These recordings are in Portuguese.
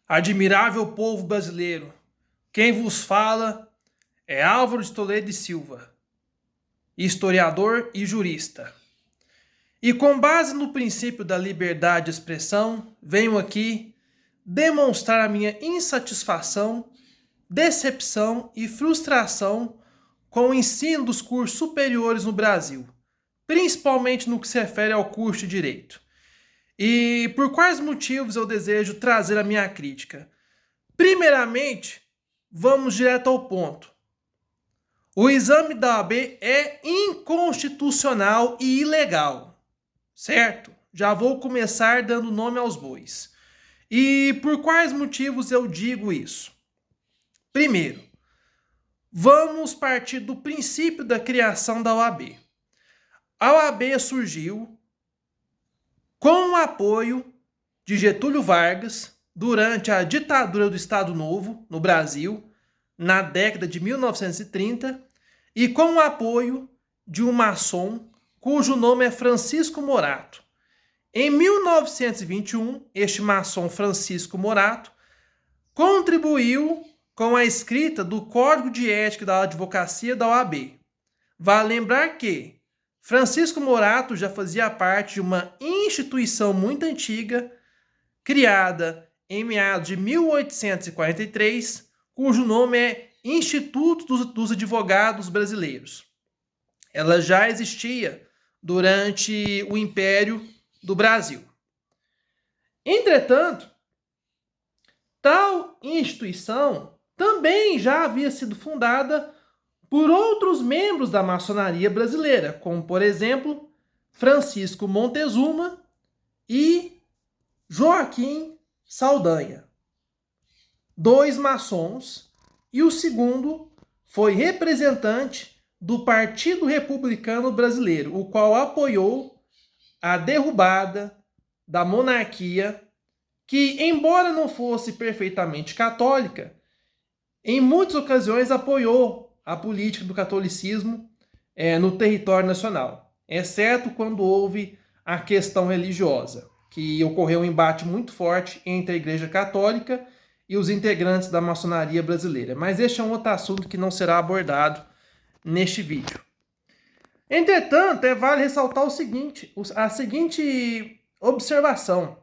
Admirável povo brasileiro, quem vos fala é Álvaro de Toledo e Silva, historiador e jurista. E com base no princípio da liberdade de expressão, venho aqui demonstrar a minha insatisfação, decepção e frustração com o ensino dos cursos superiores no Brasil, principalmente no que se refere ao curso de Direito. E por quais motivos eu desejo trazer a minha crítica? Primeiramente, vamos direto ao ponto. O exame da OAB é inconstitucional e ilegal, certo? Já vou começar dando nome aos bois. E por quais motivos eu digo isso? Primeiro, vamos partir do princípio da criação da OAB. A OAB surgiu com o apoio de Getúlio Vargas durante a ditadura do Estado Novo no Brasil, na década de 1930, e com o apoio de um maçom cujo nome é Francisco Morato. Em 1921, este maçom Francisco Morato contribuiu com a escrita do Código de Ética da Advocacia da OAB. Vale lembrar que Francisco Morato já fazia parte de uma instituição muito antiga, criada em meados de 1843, cujo nome é Instituto dos Advogados Brasileiros. Ela já existia durante o Império do Brasil. Entretanto, tal instituição também já havia sido fundada por outros membros da maçonaria brasileira, como, por exemplo, Francisco Montezuma e Joaquim Saldanha. Dois maçons, e o segundo foi representante do Partido Republicano Brasileiro, o qual apoiou a derrubada da monarquia, que, embora não fosse perfeitamente católica, em muitas ocasiões apoiou a política do catolicismo no território nacional, exceto quando houve a questão religiosa, que ocorreu um embate muito forte entre a Igreja Católica e os integrantes da maçonaria brasileira. Mas este é um outro assunto que não será abordado neste vídeo. Entretanto, vale ressaltar a seguinte observação.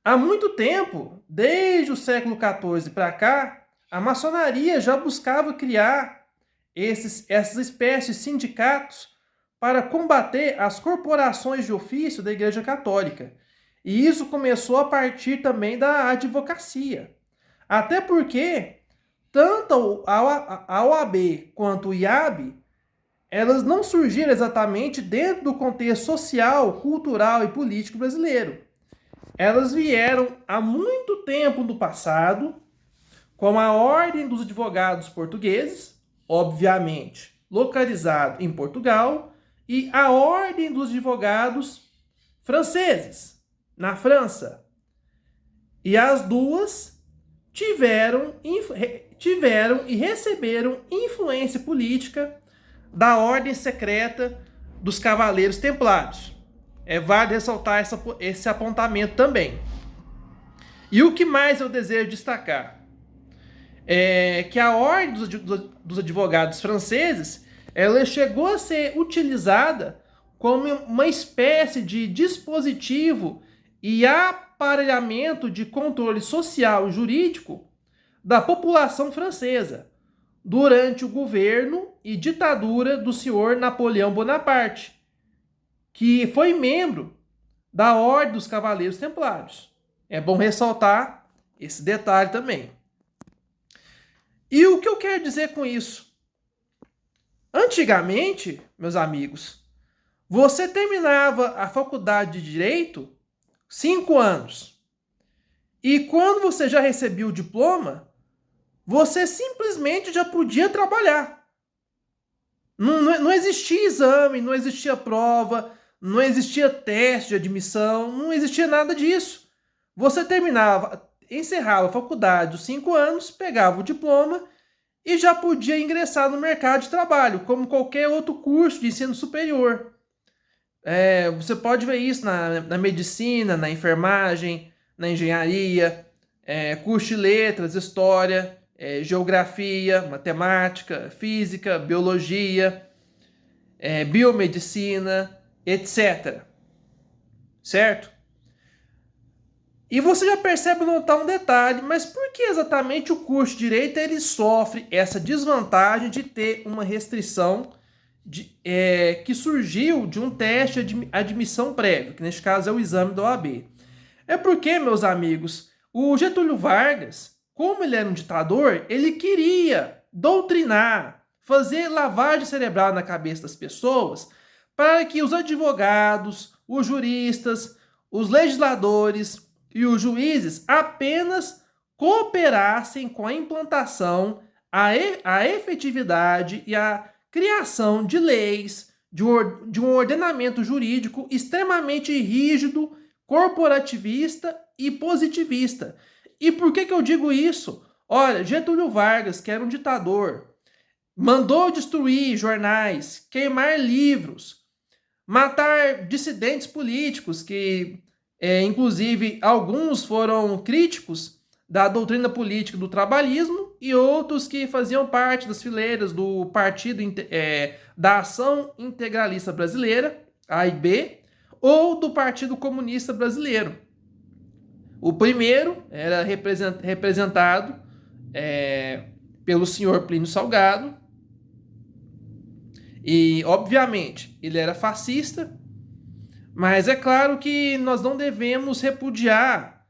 Há muito tempo, desde o século XIV para cá, a maçonaria já buscava criar essas espécies de sindicatos para combater as corporações de ofício da Igreja Católica. E isso começou a partir também da advocacia. Até porque tanto a OAB quanto o IAB, elas não surgiram exatamente dentro do contexto social, cultural e político brasileiro. Elas vieram há muito tempo no passado, com a Ordem dos Advogados Portugueses, obviamente localizado em Portugal, e a Ordem dos Advogados Franceses, na França. E as duas tiveram e receberam influência política da Ordem Secreta dos Cavaleiros Templários. Vale ressaltar esse apontamento também. E o que mais eu desejo destacar? É que a Ordem dos Advogados Franceses, ela chegou a ser utilizada como uma espécie de dispositivo e aparelhamento de controle social e jurídico da população francesa durante o governo e ditadura do senhor Napoleão Bonaparte, que foi membro da Ordem dos Cavaleiros Templários. É bom ressaltar esse detalhe também. E o que eu quero dizer com isso? Antigamente, meus amigos, você terminava a faculdade de Direito 5 anos. E quando você já recebia o diploma, você simplesmente já podia trabalhar. Não existia exame, não existia prova, não existia teste de admissão, não existia nada disso. Você encerrava a faculdade dos 5 anos, pegava o diploma e já podia ingressar no mercado de trabalho, como qualquer outro curso de ensino superior. Você pode ver isso na medicina, na enfermagem, na engenharia, curso de letras, história, geografia, matemática, física, biologia, biomedicina, etc. Certo? E você já percebe notar um detalhe, mas por que exatamente o curso de Direito ele sofre essa desvantagem de ter uma restrição que surgiu de um teste de admissão prévio, que neste caso é o exame da OAB? É porque, meus amigos, o Getúlio Vargas, como ele era um ditador, ele queria doutrinar, fazer lavagem cerebral na cabeça das pessoas para que os advogados, os juristas, os legisladores e os juízes apenas cooperassem com a implantação, a efetividade e a criação de leis, de um ordenamento jurídico extremamente rígido, corporativista e positivista. E por que eu digo isso? Olha, Getúlio Vargas, que era um ditador, mandou destruir jornais, queimar livros, matar dissidentes políticos, que inclusive alguns foram críticos da doutrina política do trabalhismo e outros que faziam parte das fileiras do Partido da Ação Integralista Brasileira, AIB, ou do Partido Comunista Brasileiro. O primeiro era representado pelo senhor Plínio Salgado e, obviamente, ele era fascista, mas é claro que nós não devemos repudiar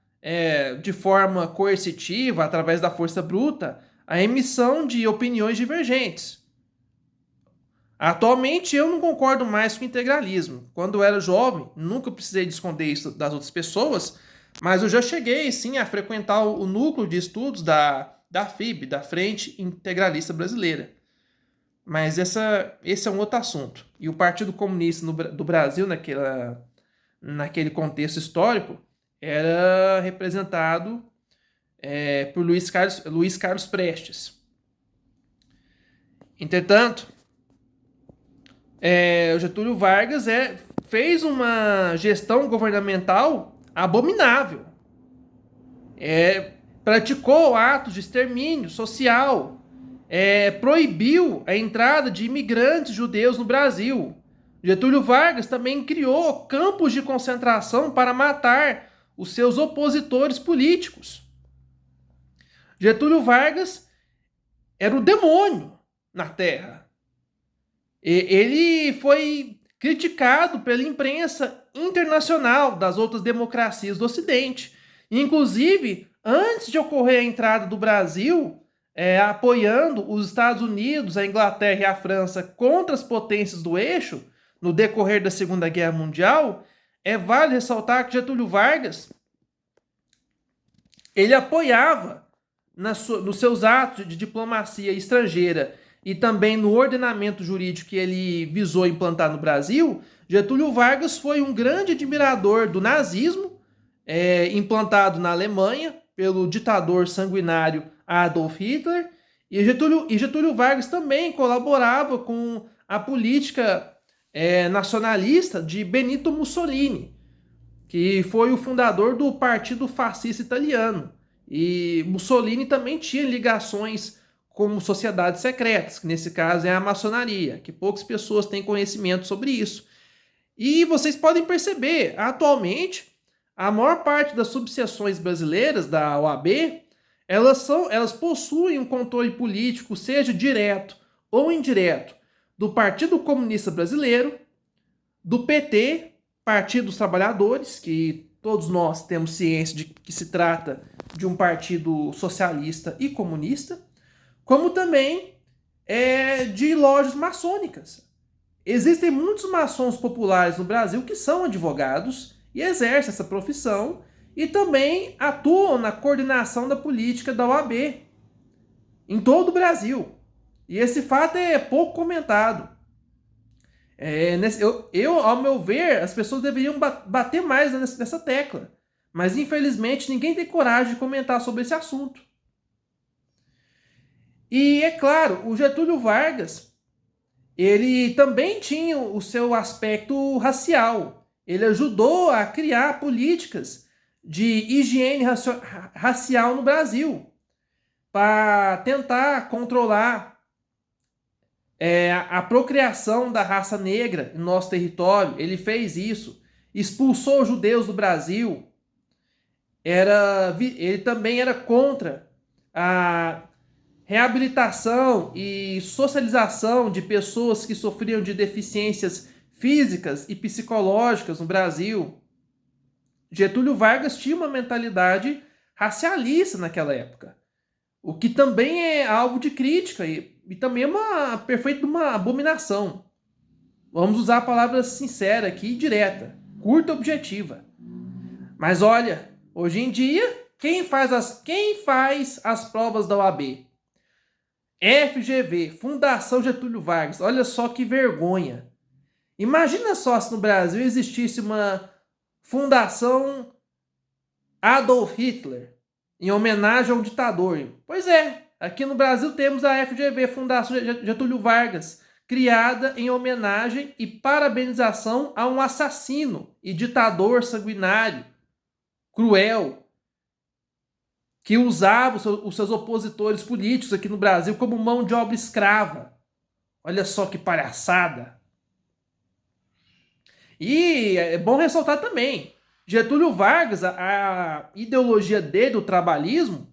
de forma coercitiva, através da força bruta, a emissão de opiniões divergentes. Atualmente eu não concordo mais com o integralismo. Quando eu era jovem, nunca precisei de esconder isso das outras pessoas, mas eu já cheguei sim a frequentar o núcleo de estudos da FIB, da Frente Integralista Brasileira. Mas esse é um outro assunto. E o Partido Comunista do Brasil, naquele contexto histórico, era representado por Luiz Carlos Prestes. Entretanto, o Getúlio Vargas fez uma gestão governamental abominável. Praticou atos de extermínio social, proibiu a entrada de imigrantes judeus no Brasil. Getúlio Vargas também criou campos de concentração para matar os seus opositores políticos. Getúlio Vargas era o demônio na Terra. Ele foi criticado pela imprensa internacional das outras democracias do Ocidente. Inclusive, antes de ocorrer a entrada do Brasil, apoiando os Estados Unidos, a Inglaterra e a França contra as potências do eixo, no decorrer da Segunda Guerra Mundial, vale ressaltar que Getúlio Vargas ele apoiava nos seus atos de diplomacia estrangeira e também no ordenamento jurídico que ele visou implantar no Brasil. Getúlio Vargas foi um grande admirador do nazismo, implantado na Alemanha pelo ditador sanguinário Adolf Hitler, e Getúlio Vargas também colaborava com a política nacionalista de Benito Mussolini, que foi o fundador do Partido Fascista Italiano. E Mussolini também tinha ligações com sociedades secretas, que nesse caso é a maçonaria, que poucas pessoas têm conhecimento sobre isso. E vocês podem perceber, atualmente, a maior parte das subseções brasileiras da OAB, elas possuem um controle político, seja direto ou indireto, do Partido Comunista Brasileiro, do PT, Partido dos Trabalhadores, que todos nós temos ciência de que se trata de um partido socialista e comunista, como também de lojas maçônicas. Existem muitos maçons populares no Brasil que são advogados e exercem essa profissão e também atuam na coordenação da política da OAB em todo o Brasil. E esse fato é pouco comentado. Ao meu ver, as pessoas deveriam bater mais nessa tecla. Mas, infelizmente, ninguém tem coragem de comentar sobre esse assunto. E, é claro, o Getúlio Vargas, ele também tinha o seu aspecto racial. Ele ajudou a criar políticas de higiene racial no Brasil, para tentar controlar a procriação da raça negra no nosso território. Ele fez isso, expulsou os judeus do Brasil. Ele também era contra a reabilitação e socialização de pessoas que sofriam de deficiências físicas e psicológicas no Brasil. Getúlio Vargas tinha uma mentalidade racialista naquela época, o que também é alvo de crítica e também é uma abominação. Vamos usar a palavra sincera aqui, direta, curta e objetiva. Mas olha, hoje em dia, quem faz as provas da OAB? FGV, Fundação Getúlio Vargas. Olha só que vergonha. Imagina só se no Brasil existisse uma Fundação Adolf Hitler, em homenagem ao ditador. Pois é, aqui no Brasil temos a FGV, Fundação Getúlio Vargas, criada em homenagem e parabenização a um assassino e ditador sanguinário, cruel, que usava os seus opositores políticos aqui no Brasil como mão de obra escrava. Olha só que palhaçada. E é bom ressaltar também, Getúlio Vargas, a ideologia dele, o trabalhismo,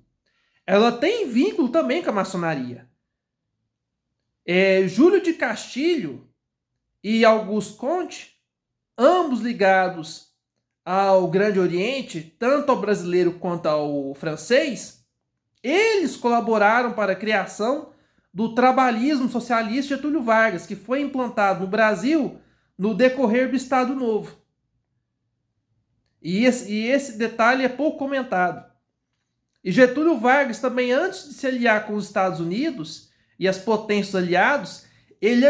ela tem vínculo também com a maçonaria. Júlio de Castilho e Auguste Comte, ambos ligados ao Grande Oriente, tanto ao brasileiro quanto ao francês, eles colaboraram para a criação do trabalhismo socialista Getúlio Vargas, que foi implantado no Brasil no decorrer do Estado Novo. E esse detalhe é pouco comentado. E Getúlio Vargas também, antes de se aliar com os Estados Unidos e as potências aliados, ele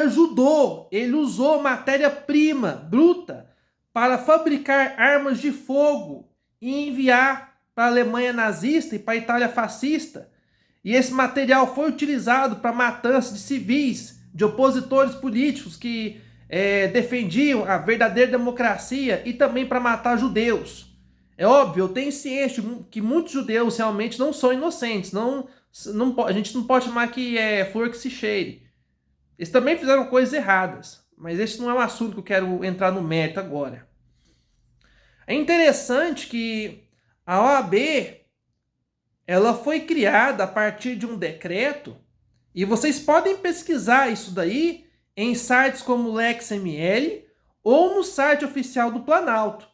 usou matéria-prima bruta para fabricar armas de fogo e enviar para a Alemanha nazista e para a Itália fascista. E esse material foi utilizado para matança de civis, de opositores políticos que defendiam a verdadeira democracia e também para matar judeus. É óbvio, eu tenho ciência que muitos judeus realmente não são inocentes. A gente não pode chamar que é flor que se cheire. Eles também fizeram coisas erradas, mas esse não é um assunto que eu quero entrar no mérito agora. É interessante que a OAB ela foi criada a partir de um decreto, e vocês podem pesquisar isso daí em sites como LexML ou no site oficial do Planalto.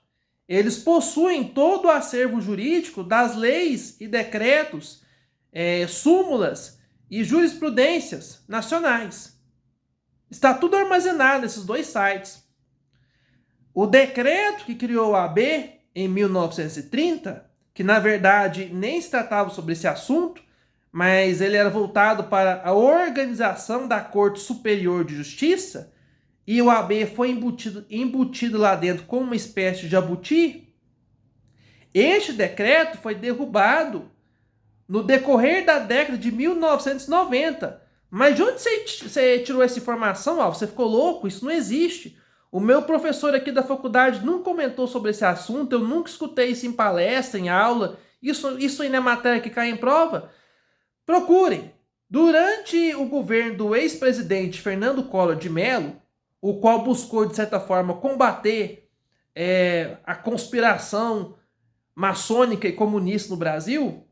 Eles possuem todo o acervo jurídico das leis e decretos, súmulas e jurisprudências nacionais. Está tudo armazenado nesses dois sites. O decreto que criou a OAB em 1930, que na verdade nem se tratava sobre esse assunto, mas ele era voltado para a organização da Corte Superior de Justiça, e o OAB foi embutido lá dentro como uma espécie de jabuti. Este decreto foi derrubado no decorrer da década de 1990. Mas de onde você tirou essa informação, Alvo? Você ficou louco? Isso não existe. O meu professor aqui da faculdade nunca comentou sobre esse assunto, eu nunca escutei isso em palestra, em aula. Isso aí não é matéria que cai em prova? Procurem. Durante o governo do ex-presidente Fernando Collor de Mello, o qual buscou, de certa forma, combater a conspiração maçônica e comunista no Brasil,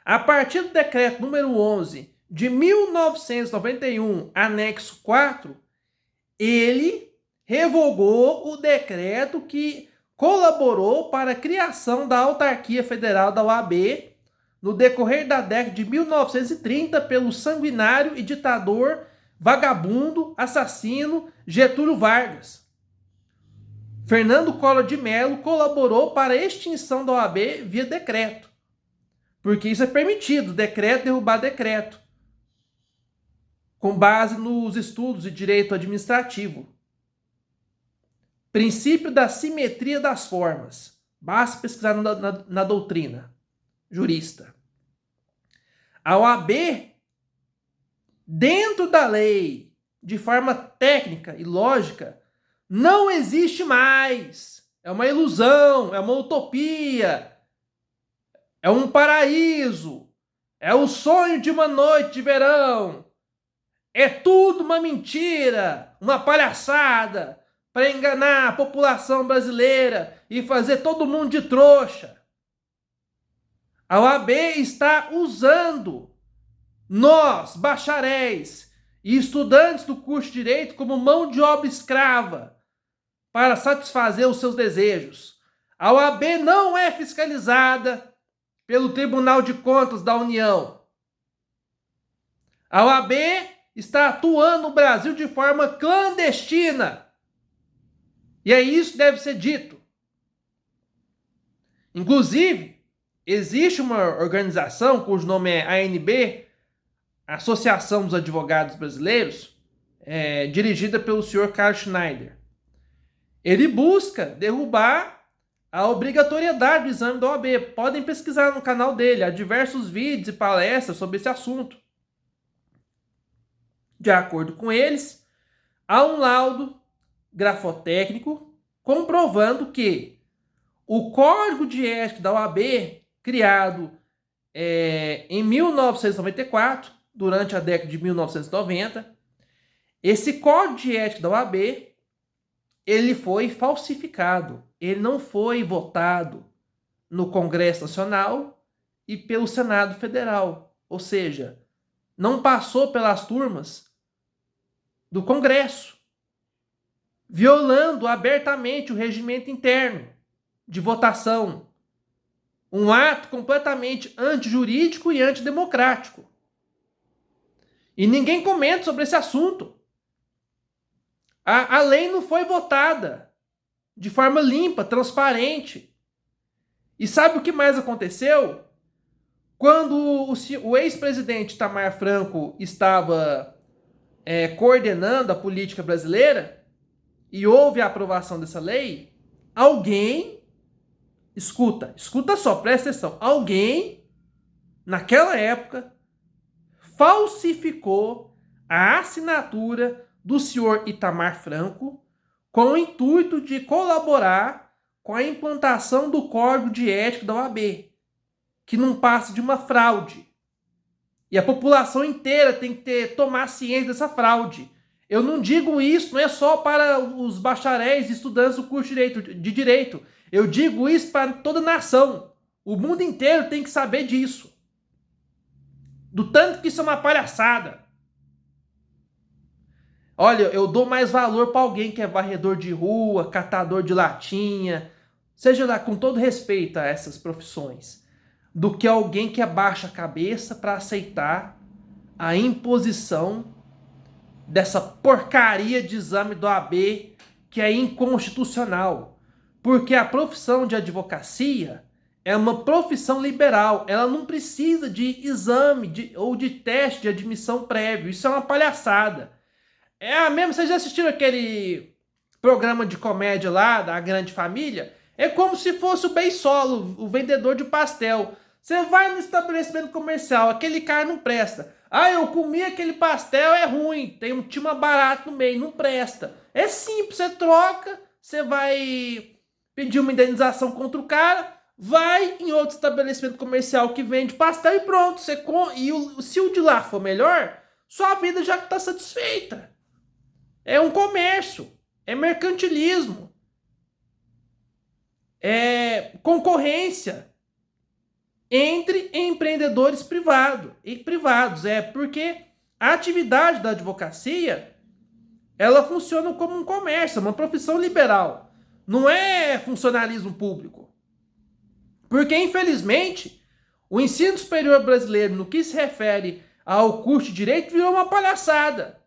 a partir do decreto número 11 de 1991, anexo 4, ele revogou o decreto que colaborou para a criação da autarquia federal da OAB no decorrer da década de 1930 pelo sanguinário e ditador, vagabundo, assassino Getúlio Vargas. Fernando Collor de Mello colaborou para a extinção da OAB via decreto, porque isso é permitido, decreto derrubar decreto, com base nos estudos de direito administrativo. Princípio da simetria das formas. Basta pesquisar na doutrina jurista. A OAB, dentro da lei, de forma técnica e lógica, não existe mais. é uma ilusão, é uma utopia, é um paraíso, é o sonho de uma noite de verão. É tudo uma mentira, uma palhaçada para enganar a população brasileira e fazer todo mundo de trouxa. A OAB está usando nós, bacharéis e estudantes do curso de Direito, como mão de obra escrava para satisfazer os seus desejos. A OAB não é fiscalizada pelo Tribunal de Contas da União. A OAB está atuando no Brasil de forma clandestina. E é isso que deve ser dito. Inclusive, existe uma organização cujo nome é ANB, Associação dos Advogados Brasileiros, dirigida pelo senhor Carlos Schneider. Ele busca derrubar a obrigatoriedade do exame da OAB. Podem pesquisar no canal dele, há diversos vídeos e palestras sobre esse assunto. De acordo com eles, há um laudo grafotécnico comprovando que o Código de Ética da OAB, criado em 1994, durante a década de 1990, esse Código de Ética da OAB, ele foi falsificado. Ele não foi votado no Congresso Nacional e pelo Senado Federal. Ou seja, não passou pelas turmas do Congresso, violando abertamente o regimento interno de votação. Um ato completamente antijurídico e antidemocrático. E ninguém comenta sobre esse assunto. A lei não foi votada de forma limpa, transparente. E sabe o que mais aconteceu? Quando o ex-presidente Itamar Franco estava coordenando a política brasileira e houve a aprovação dessa lei, alguém, escuta só, presta atenção, alguém, naquela época, falsificou a assinatura do senhor Itamar Franco com o intuito de colaborar com a implantação do Código de Ética da OAB, que não passa de uma fraude. E a população inteira tem que tomar ciência dessa fraude. Eu não digo isso, não é só para os bacharéis e estudantes do curso de Direito. Eu digo isso para toda a nação. O mundo inteiro tem que saber disso. Do tanto que isso é uma palhaçada. Olha, eu dou mais valor para alguém que é varredor de rua, catador de latinha, seja lá, com todo respeito a essas profissões, do que alguém que abaixa a cabeça para aceitar a imposição dessa porcaria de exame do OAB que é inconstitucional. Porque a profissão de advocacia é uma profissão liberal. Ela não precisa de exame ou de teste de admissão prévio. Isso é uma palhaçada. Mesmo, vocês já assistiram aquele programa de comédia lá, da Grande Família? É como se fosse o Beisolo, o vendedor de pastel. Você vai no estabelecimento comercial, aquele cara não presta. Eu comi aquele pastel, é ruim, tinha uma barata no meio, não presta. É simples, você troca, você vai pedir uma indenização contra o cara, vai em outro estabelecimento comercial que vende pastel e pronto. Se o de lá for melhor, sua vida já está satisfeita. É um comércio, é mercantilismo, é concorrência entre empreendedores privados. Porque a atividade da advocacia, ela funciona como um comércio, uma profissão liberal. Não é funcionalismo público. Porque, infelizmente, o ensino superior brasileiro, no que se refere ao curso de Direito, virou uma palhaçada.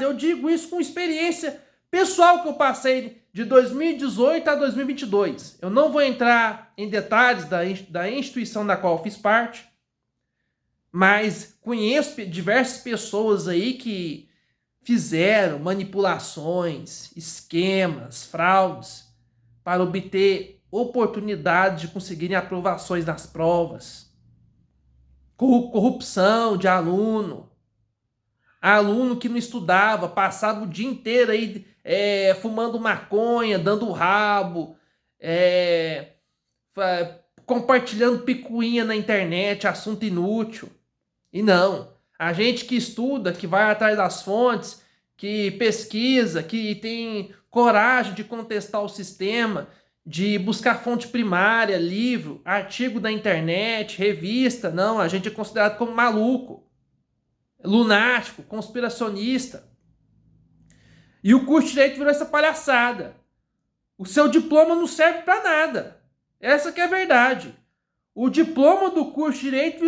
Eu digo isso com experiência pessoal que eu passei de 2018 a 2022. Eu não vou entrar em detalhes da instituição da qual eu fiz parte, mas conheço diversas pessoas aí que fizeram manipulações, esquemas, fraudes para obter oportunidade de conseguirem aprovações nas provas. Corrupção de aluno que não estudava, passava o dia inteiro aí fumando maconha, dando rabo, compartilhando picuinha na internet, assunto inútil. E não, a gente que estuda, que vai atrás das fontes, que pesquisa, que tem coragem de contestar o sistema, de buscar fonte primária, livro, artigo da internet, revista, não, a gente é considerado como maluco, lunático, conspiracionista. E o curso de Direito virou essa palhaçada. O seu diploma não serve para nada. Essa que é a verdade. O diploma do curso de Direito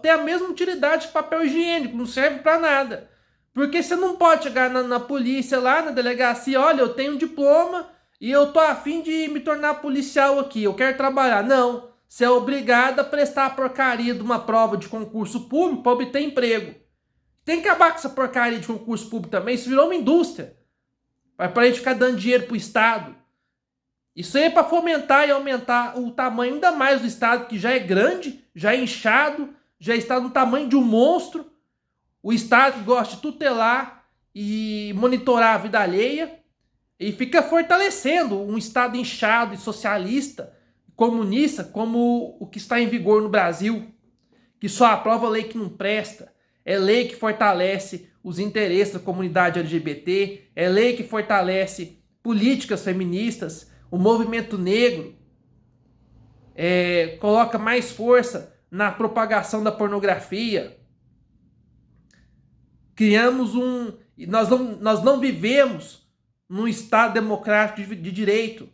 tem a mesma utilidade que papel higiênico, não serve para nada. Porque você não pode chegar na polícia lá, na delegacia, olha, eu tenho um diploma e eu tô a fim de me tornar policial aqui, eu quero trabalhar. Não, você é obrigado a prestar a porcaria de uma prova de concurso público para obter emprego. Tem que acabar com essa porcaria de concurso público também, isso virou uma indústria. Para a gente ficar dando dinheiro pro Estado. Isso aí é para fomentar e aumentar o tamanho ainda mais do Estado, que já é grande, já é inchado, já está no tamanho de um monstro. O Estado que gosta de tutelar e monitorar a vida alheia e fica fortalecendo um Estado inchado e socialista, comunista, como o que está em vigor no Brasil, que só aprova lei que não presta, é lei que fortalece os interesses da comunidade LGBT, é lei que fortalece políticas feministas, o movimento negro, coloca mais força na propagação da pornografia. Nós não vivemos num Estado democrático de direito.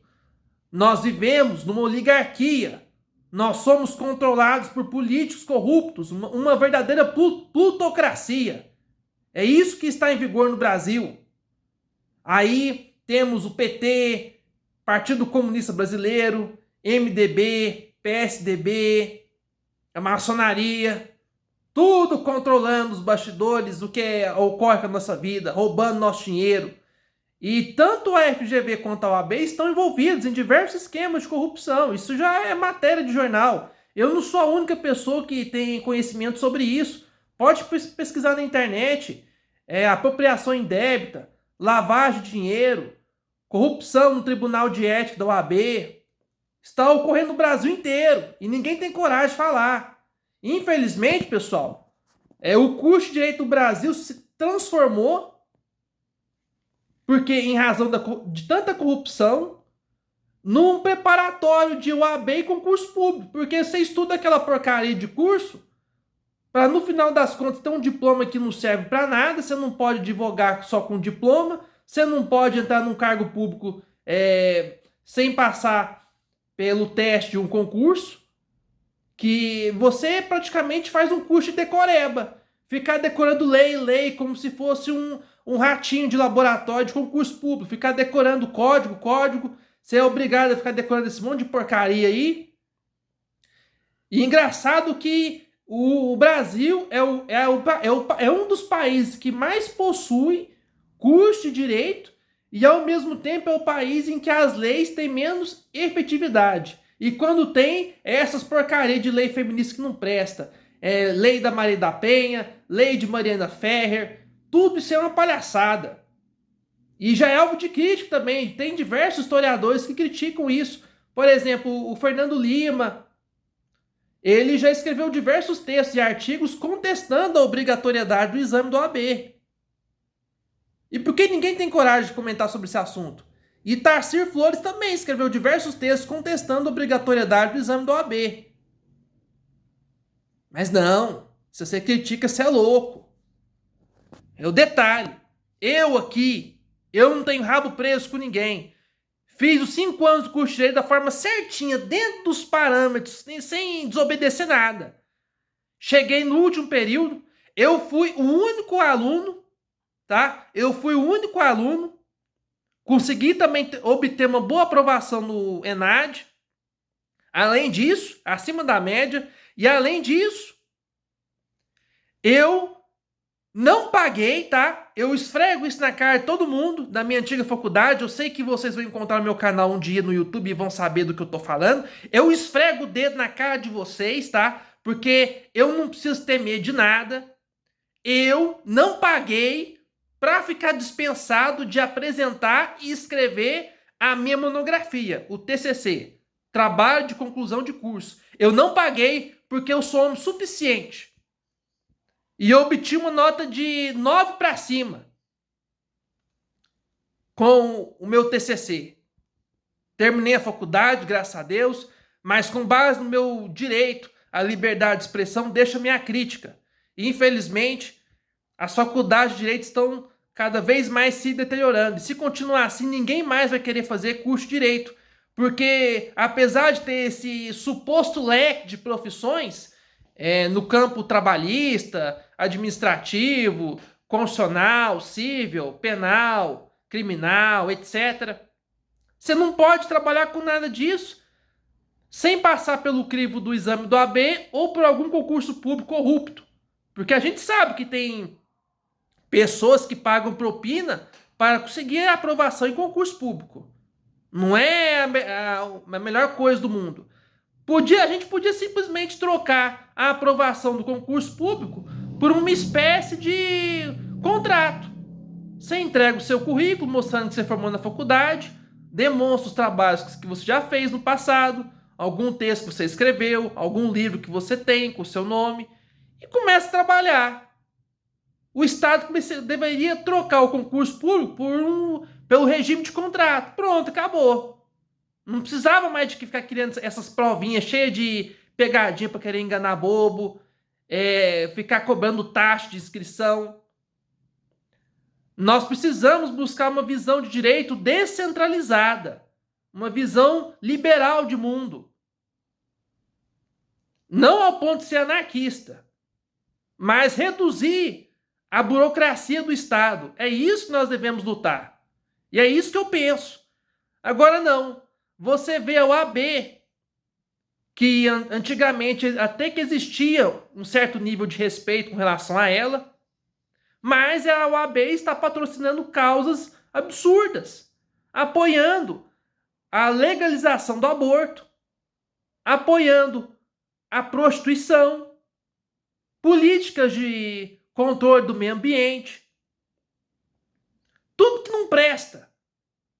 Nós vivemos numa oligarquia. Nós somos controlados por políticos corruptos, uma verdadeira plutocracia. É isso que está em vigor no Brasil. Aí temos o PT, Partido Comunista Brasileiro, MDB, PSDB, a maçonaria, tudo controlando os bastidores, o que ocorre com a nossa vida, roubando nosso dinheiro. E tanto a FGV quanto a OAB estão envolvidos em diversos esquemas de corrupção. Isso já é matéria de jornal. Eu não sou a única pessoa que tem conhecimento sobre isso. Pode pesquisar na internet. Apropriação indébita, lavagem de dinheiro, corrupção no Tribunal de Ética da OAB. Está ocorrendo no Brasil inteiro e ninguém tem coragem de falar. Infelizmente, pessoal, o curso de Direito do Brasil se transformou porque, em razão de tanta corrupção, num preparatório de OAB e concurso público. Porque você estuda aquela porcaria de curso para, no final das contas, ter um diploma que não serve para nada. Você não pode advogar só com diploma. Você não pode entrar num cargo público sem passar pelo teste de um concurso. Que você praticamente faz um curso de decoreba. Ficar decorando lei, como se fosse um ratinho de laboratório de concurso público. Ficar decorando código. Você é obrigado a ficar decorando esse monte de porcaria aí. E engraçado que o Brasil é um dos países que mais possui curso de direito e, ao mesmo tempo, é o país em que as leis têm menos efetividade. E quando tem, essas porcarias de lei feminista que não presta. Lei da Maria da Penha, lei de Mariana Ferrer, tudo isso é uma palhaçada. E já é alvo de crítica também. Tem diversos historiadores que criticam isso. Por exemplo, o Fernando Lima, ele já escreveu diversos textos e artigos contestando a obrigatoriedade do exame do OAB. E por que ninguém tem coragem de comentar sobre esse assunto? E Tarcísio Flores também escreveu diversos textos contestando a obrigatoriedade do exame do OAB. Mas não, se você critica, você é louco. É o detalhe. Eu não tenho rabo preso com ninguém. Fiz os 5 anos do curso de Direito da forma certinha, dentro dos parâmetros, sem desobedecer nada. Cheguei no último período, eu fui o único aluno, tá? Consegui também obter uma boa aprovação no ENAD. Além disso, acima da média. E além disso, eu não paguei, tá? Eu esfrego isso na cara de todo mundo da minha antiga faculdade. Eu sei que vocês vão encontrar no meu canal um dia no YouTube e vão saber do que eu tô falando. Eu esfrego o dedo na cara de vocês, tá? Porque eu não preciso ter medo de nada. Eu não paguei para ficar dispensado de apresentar e escrever a minha monografia, o TCC, Trabalho de Conclusão de Curso. Eu não paguei porque eu sou homem suficiente. E eu obtive uma nota de 9 para cima com o meu TCC. Terminei a faculdade, graças a Deus, mas com base no meu direito à liberdade de expressão, deixo a minha crítica. E, infelizmente, as faculdades de direito estão cada vez mais se deteriorando. E se continuar assim, ninguém mais vai querer fazer curso de direito. Porque, apesar de ter esse suposto leque de profissões, no campo trabalhista, administrativo, constitucional, civil, penal, criminal, etc., você não pode trabalhar com nada disso sem passar pelo crivo do exame do AB ou por algum concurso público corrupto. Porque a gente sabe que tem pessoas que pagam propina para conseguir a aprovação em concurso público. Não é a melhor coisa do mundo. A gente podia simplesmente trocar a aprovação do concurso público por uma espécie de contrato. Você entrega o seu currículo mostrando que você formou na faculdade, demonstra os trabalhos que você já fez no passado, algum texto que você escreveu, algum livro que você tem com o seu nome, e começa a trabalhar. O Estado deveria trocar o concurso público pelo regime de contrato. Pronto, acabou. Não precisava mais de ficar criando essas provinhas cheias de pegadinha para querer enganar bobo, ficar cobrando taxa de inscrição. Nós precisamos buscar uma visão de direito descentralizada, uma visão liberal de mundo. Não ao ponto de ser anarquista, mas reduzir a burocracia do Estado. É isso que nós devemos lutar. E é isso que eu penso. Agora não. Você vê a OAB, que antigamente até que existia um certo nível de respeito com relação a ela, mas a OAB está patrocinando causas absurdas, apoiando a legalização do aborto, apoiando a prostituição, políticas de controle do meio ambiente, tudo que não presta,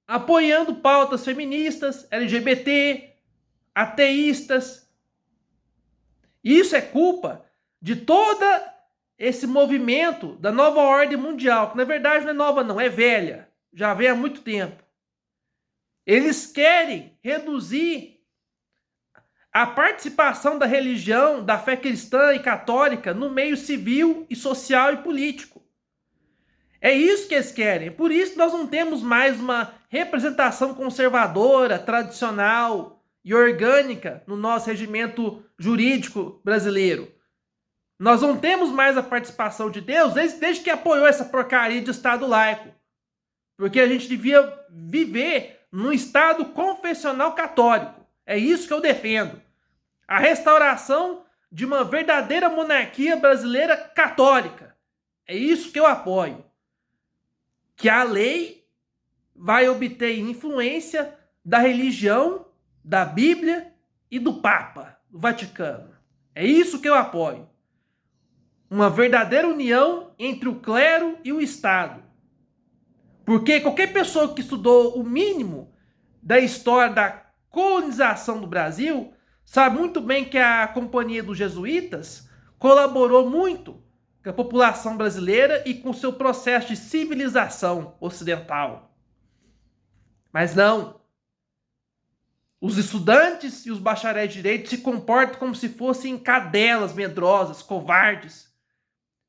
apoiando pautas feministas, LGBT, ateístas. Isso é culpa de todo esse movimento da nova ordem mundial, que na verdade não é nova não, é velha, já vem há muito tempo. Eles querem reduzir a participação da religião, da fé cristã e católica no meio civil e social e político. É isso que eles querem. Por isso nós não temos mais uma representação conservadora, tradicional e orgânica no nosso regimento jurídico brasileiro. Nós não temos mais a participação de Deus desde que apoiou essa porcaria de Estado laico. Porque a gente devia viver num Estado confessional católico. É isso que eu defendo. A restauração de uma verdadeira monarquia brasileira católica. É isso que eu apoio. Que a lei vai obter influência da religião, da Bíblia e do Papa, do Vaticano. É isso que eu apoio. Uma verdadeira união entre o clero e o Estado. Porque qualquer pessoa que estudou o mínimo da história da colonização do Brasil sabe muito bem que a Companhia dos Jesuítas colaborou muito com a população brasileira e com seu processo de civilização ocidental. Mas não. Os estudantes e os bacharéis de direito se comportam como se fossem cadelas medrosas, covardes.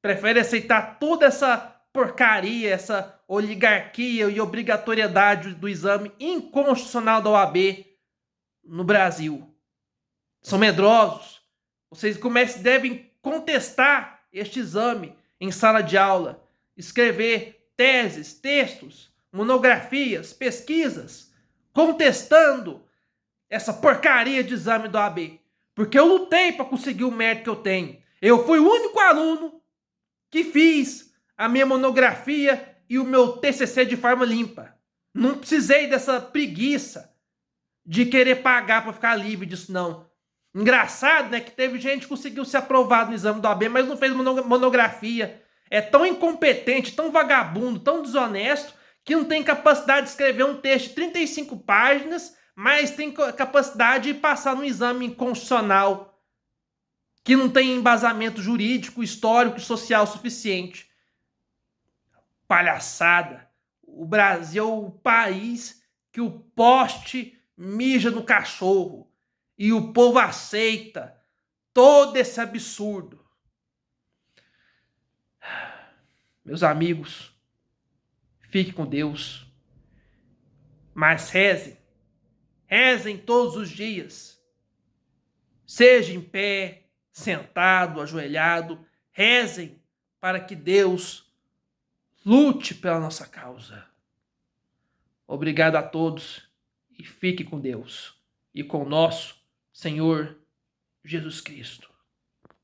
Preferem aceitar toda essa porcaria, essa oligarquia e obrigatoriedade do exame inconstitucional da OAB no Brasil. São medrosos. Vocês devem contestar este exame em sala de aula, escrever teses, textos, monografias, pesquisas, contestando essa porcaria de exame da OAB. Porque eu lutei para conseguir o mérito que eu tenho. Eu fui o único aluno que fiz a minha monografia e o meu TCC de forma limpa. Não precisei dessa preguiça de querer pagar para ficar livre disso, não. Engraçado, né, que teve gente que conseguiu ser aprovado no exame do OAB, mas não fez monografia. é tão incompetente, tão vagabundo, tão desonesto, que não tem capacidade de escrever um texto de 35 páginas, mas tem capacidade de passar no exame constitucional, que não tem embasamento jurídico, histórico e social suficiente. Palhaçada. O Brasil é o país que o poste mija no cachorro e o povo aceita todo esse absurdo. Meus amigos, fique com Deus, mas rezem, rezem todos os dias, seja em pé, sentado, ajoelhado, rezem para que Deus lute pela nossa causa. Obrigado a todos e fique com Deus e com o nosso Senhor Jesus Cristo.